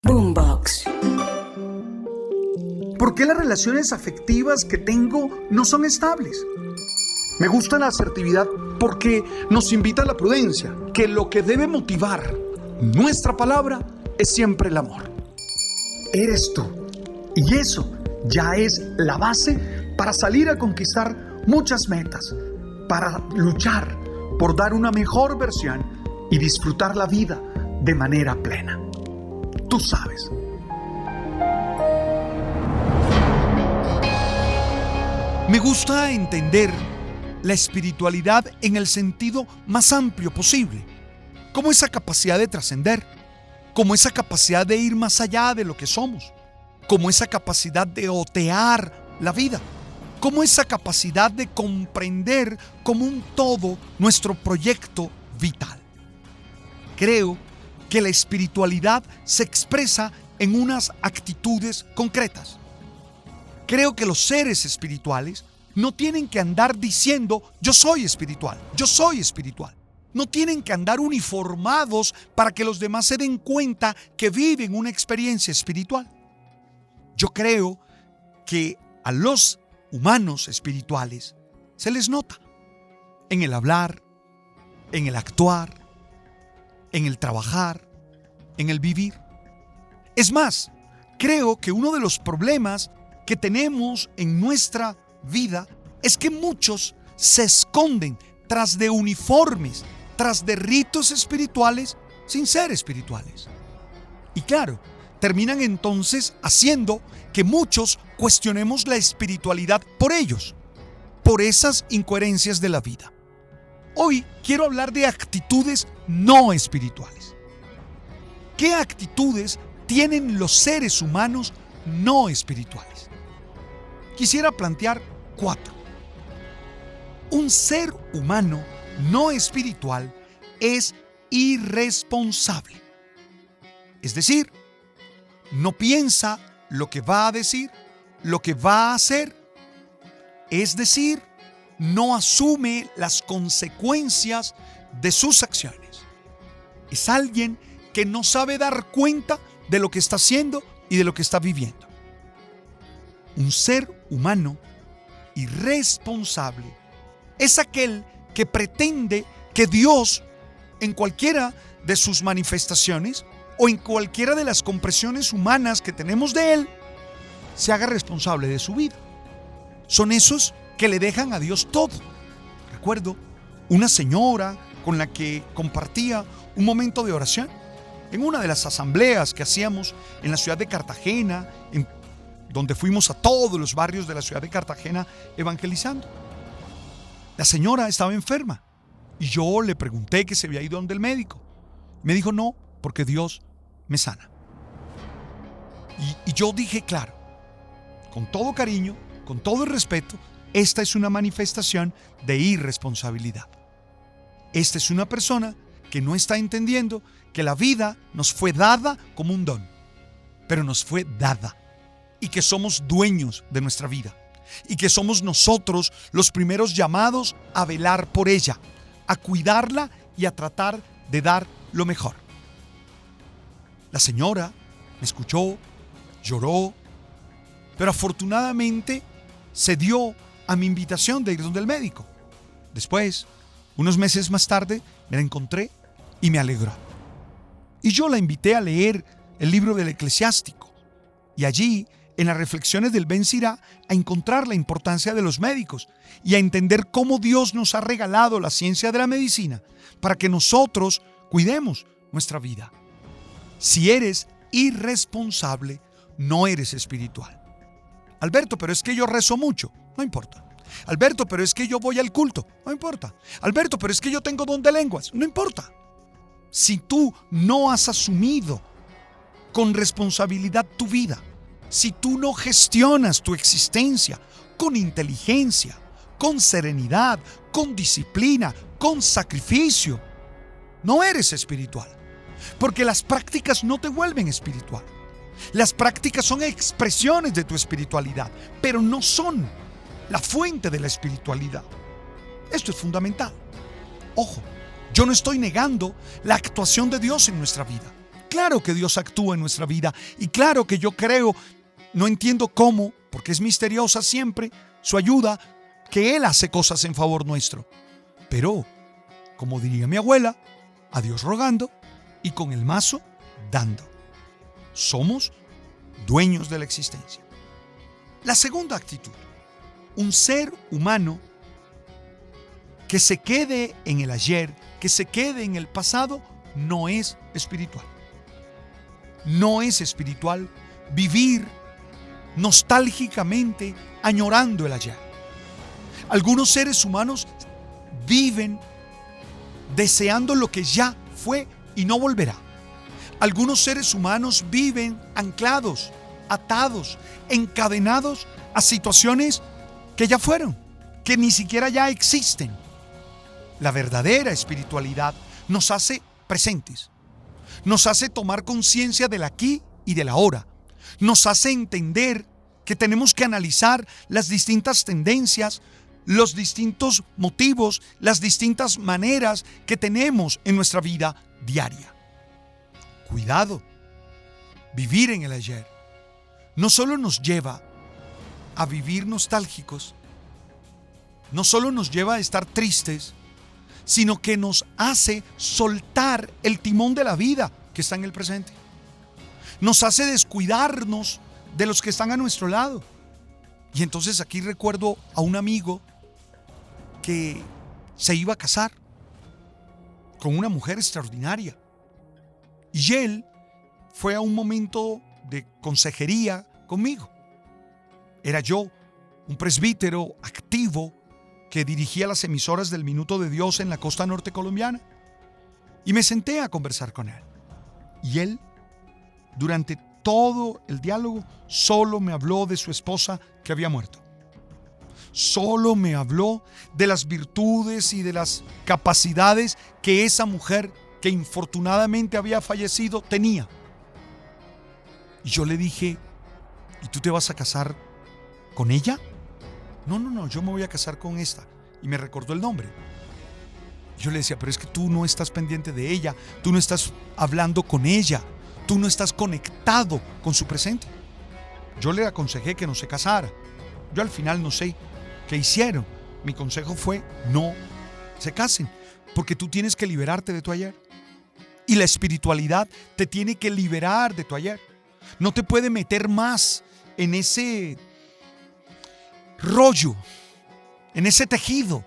Boombox. ¿Por qué las relaciones afectivas que tengo no son estables? Me gusta la asertividad porque nos invita a la prudencia, que lo que debe motivar nuestra palabra es siempre el amor. Eres tú, y eso ya es la base para salir a conquistar muchas metas, para luchar por dar una mejor versión y disfrutar la vida de manera plena. Tú sabes. Me gusta entender la espiritualidad en el sentido más amplio posible, como esa capacidad de trascender, como esa capacidad de ir más allá de lo que somos, como esa capacidad de otear la vida, como esa capacidad de comprender como un todo nuestro proyecto vital. Creo que la espiritualidad se expresa en unas actitudes concretas. Creo que los seres espirituales no tienen que andar diciendo yo soy espiritual, yo soy espiritual. No tienen que andar uniformados para que los demás se den cuenta que viven una experiencia espiritual. Yo creo que a los humanos espirituales se les nota en el hablar, en el actuar, en el trabajar, en el vivir. Es más, creo que uno de los problemas que tenemos en nuestra vida es que muchos se esconden tras de uniformes, tras de ritos espirituales sin ser espirituales. Y claro, terminan entonces haciendo que muchos cuestionemos la espiritualidad por ellos, por esas incoherencias de la vida. Hoy quiero hablar de actitudes no espirituales. ¿Qué actitudes tienen los seres humanos no espirituales? Quisiera plantear 4. Un ser humano no espiritual es irresponsable. Es decir, no piensa lo que va a decir, lo que va a hacer. Es decir, no asume las consecuencias de sus acciones. Es alguien que no sabe dar cuenta de lo que está haciendo y de lo que está viviendo. Un ser humano irresponsable es aquel que pretende que Dios, en cualquiera de sus manifestaciones o en cualquiera de las compresiones humanas que tenemos de Él, se haga responsable de su vida. Son esos que le dejan a Dios todo. Recuerdo una señora con la que compartía un momento de oración en una de las asambleas que hacíamos en la ciudad de Cartagena, donde fuimos a todos los barrios de la ciudad de Cartagena evangelizando. La señora estaba enferma y yo le pregunté que se había ido donde el médico. Me dijo no, porque Dios me sana. Y yo dije, claro, con todo cariño, con todo el respeto, esta es una manifestación de irresponsabilidad. Esta es una persona que no está entendiendo que la vida nos fue dada como un don, pero nos fue dada y que somos dueños de nuestra vida y que somos nosotros los primeros llamados a velar por ella, a cuidarla y a tratar de dar lo mejor. La señora me escuchó, lloró, pero afortunadamente cedió a mi invitación de ir donde el médico. Después, unos meses más tarde, me la encontré y me alegró. Y yo la invité a leer el libro del Eclesiástico. Y allí, en las reflexiones del Ben Sirá, a encontrar la importancia de los médicos y a entender cómo Dios nos ha regalado la ciencia de la medicina para que nosotros cuidemos nuestra vida. Si eres irresponsable, no eres espiritual. Alberto, pero es que yo rezo mucho. No importa. Alberto, pero es que yo voy al culto. No importa. Alberto, pero es que yo tengo don de lenguas. No importa. Si tú no has asumido con responsabilidad tu vida, si tú no gestionas tu existencia con inteligencia, con serenidad, con disciplina, con sacrificio, no eres espiritual. Porque las prácticas no te vuelven espiritual. Las prácticas son expresiones de tu espiritualidad, pero no son la fuente de la espiritualidad. Esto es fundamental. Ojo, yo no estoy negando la actuación de Dios en nuestra vida. Claro que Dios actúa en nuestra vida y claro que yo creo, no entiendo cómo, porque es misteriosa siempre su ayuda, que Él hace cosas en favor nuestro. Pero, como diría mi abuela, a Dios rogando y con el mazo dando. Somos dueños de la existencia. La segunda actitud, un ser humano que se quede en el ayer, que se quede en el pasado, no es espiritual. No es espiritual vivir nostálgicamente añorando el ayer. Algunos seres humanos viven deseando lo que ya fue y no volverá. Algunos seres humanos viven anclados, atados, encadenados a situaciones que ya fueron, que ni siquiera ya existen. La verdadera espiritualidad nos hace presentes, nos hace tomar conciencia del aquí y del ahora, nos hace entender que tenemos que analizar las distintas tendencias, los distintos motivos, las distintas maneras que tenemos en nuestra vida diaria. Cuidado, vivir en el ayer no solo nos lleva a vivir nostálgicos, no solo nos lleva a estar tristes, sino que nos hace soltar el timón de la vida que está en el presente. Nos hace descuidarnos de los que están a nuestro lado. Y entonces aquí recuerdo a un amigo que se iba a casar con una mujer extraordinaria. Y él fue a un momento de consejería conmigo. Era yo, un presbítero activo que dirigía las emisoras del Minuto de Dios en la costa norte colombiana. Y me senté a conversar con él. Y él, durante todo el diálogo, solo me habló de su esposa que había muerto. Solo me habló de las virtudes y de las capacidades que esa mujer que infortunadamente había fallecido tenía. Y yo le dije, ¿y tú te vas a casar con ella? No, yo me voy a casar con esta. Y me recordó el nombre. Yo le decía, pero es que tú no estás pendiente de ella, tú no estás hablando con ella, tú no estás conectado con su presente. Yo le aconsejé que no se casara. Yo al final no sé qué hicieron. Mi consejo fue, no se casen, porque tú tienes que liberarte de tu ayer. Y la espiritualidad te tiene que liberar de tu ayer. No te puede meter más en ese rollo, en ese tejido,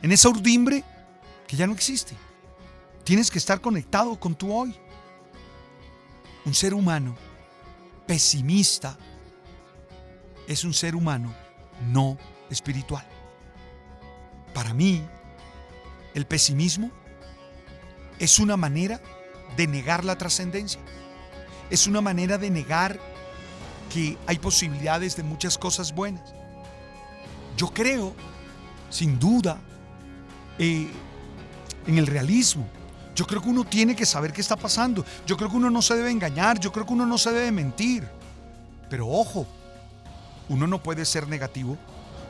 en esa urdimbre que ya no existe. Tienes que estar conectado con tu hoy. Un ser humano pesimista es un ser humano no espiritual. Para mí, el pesimismo es una manera de negar la trascendencia. Es una manera de negar que hay posibilidades de muchas cosas buenas. Yo creo, sin duda, en el realismo. Yo creo que uno tiene que saber qué está pasando. Yo creo que uno no se debe engañar. Yo creo que uno no se debe mentir. Pero ojo, uno no puede ser negativo.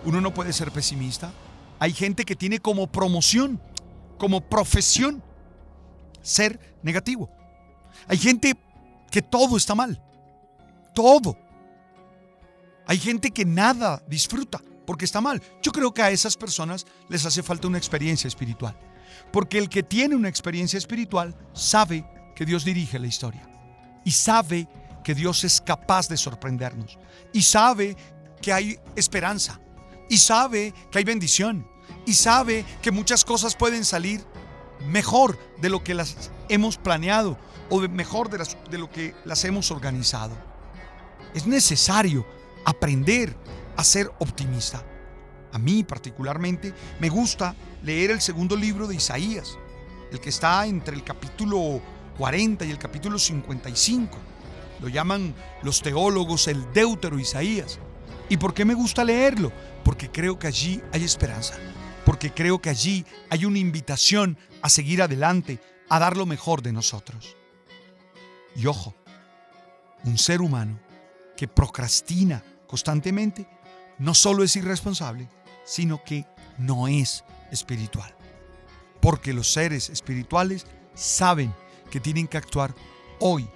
Uno no puede ser pesimista. Hay gente que tiene como promoción, como profesión, ser negativo. Hay gente que todo está mal. Todo. Hay gente que nada disfruta porque está mal. Yo creo que a esas personas les hace falta una experiencia espiritual. Porque el que tiene una experiencia espiritual sabe que Dios dirige la historia. Y sabe que Dios es capaz de sorprendernos. Y sabe que hay esperanza. Y sabe que hay bendición. Y sabe que muchas cosas pueden salir mejor de lo que las hemos planeado o mejor de lo que las hemos organizado. Es necesario aprender a ser optimista. A mí particularmente me gusta leer el segundo libro de Isaías, el que está entre el capítulo 40 y el capítulo 55. Lo llaman los teólogos el Deutero Isaías. ¿Y por qué me gusta leerlo? Porque creo que allí hay esperanza. Porque creo que allí hay una invitación a seguir adelante, a dar lo mejor de nosotros. Y ojo, un ser humano que procrastina constantemente no solo es irresponsable, sino que no es espiritual. Porque los seres espirituales saben que tienen que actuar hoy,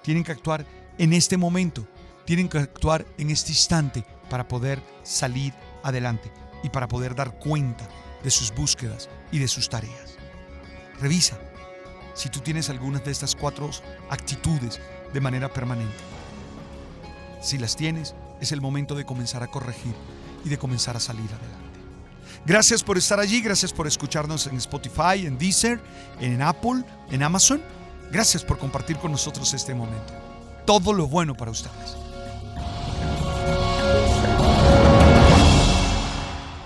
tienen que actuar en este momento, tienen que actuar en este instante para poder salir adelante y para poder dar cuenta de sus búsquedas y de sus tareas. Revisa si tú tienes algunas de estas 4 actitudes de manera permanente. Si las tienes, es el momento de comenzar a corregir y de comenzar a salir adelante. Gracias por estar allí, gracias por escucharnos en Spotify, en Deezer, en Apple, en Amazon. Gracias por compartir con nosotros este momento. Todo lo bueno para ustedes.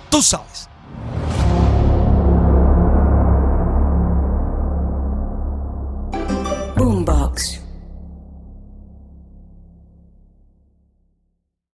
Tú sabes.